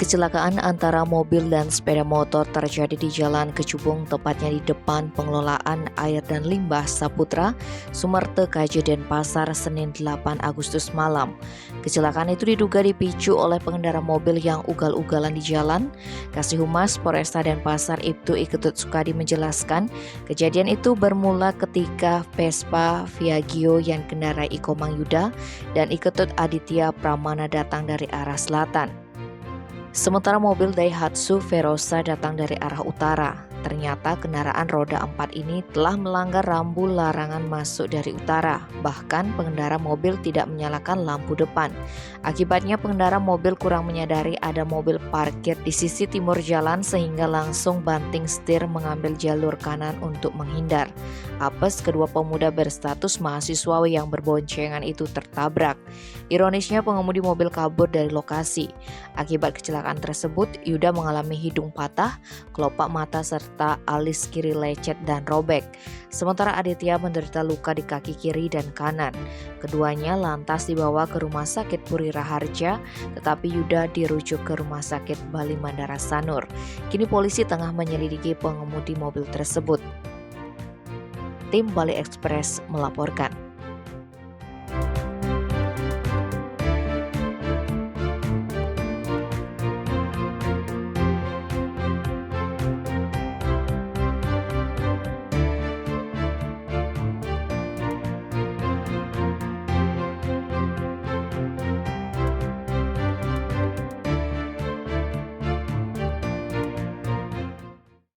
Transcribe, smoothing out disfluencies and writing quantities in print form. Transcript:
Kecelakaan antara mobil dan sepeda motor terjadi di Jalan Kecubung, tepatnya di depan Pengelolaan Air dan Limbah Saputra, Sumerte, KJ Denpasar, Senin 8 Agustus malam. Kecelakaan itu diduga dipicu oleh pengendara mobil yang ugal-ugalan di jalan. Kasih Humas Polresta Denpasar Ibtu Iketut Sukadi menjelaskan, kejadian itu bermula ketika Vespa Viagio yang kendarai Iko Mangyuda dan Iketut Aditya Pramana datang dari arah selatan. Sementara mobil Daihatsu Verosa datang dari arah utara. Ternyata kendaraan roda 4 ini telah melanggar rambu larangan masuk dari utara. Bahkan pengendara mobil tidak menyalakan lampu depan. Akibatnya pengendara mobil kurang menyadari ada mobil parkir di sisi timur jalan sehingga langsung banting setir mengambil jalur kanan untuk menghindar. Apes kedua pemuda berstatus mahasiswa yang berboncengan itu tertabrak. Ironisnya pengemudi mobil kabur dari lokasi. Akibat kecelakaan tersebut, Yuda mengalami hidung patah, kelopak mata serta alis kiri lecet dan robek. Sementara Aditya menderita luka di kaki kiri dan kanan. Keduanya lantas dibawa ke Rumah Sakit Puri Raharja, tetapi Yuda dirujuk ke Rumah Sakit Bali Mandara Sanur. Kini polisi tengah menyelidiki pengemudi mobil tersebut. Tim Bali Express melaporkan.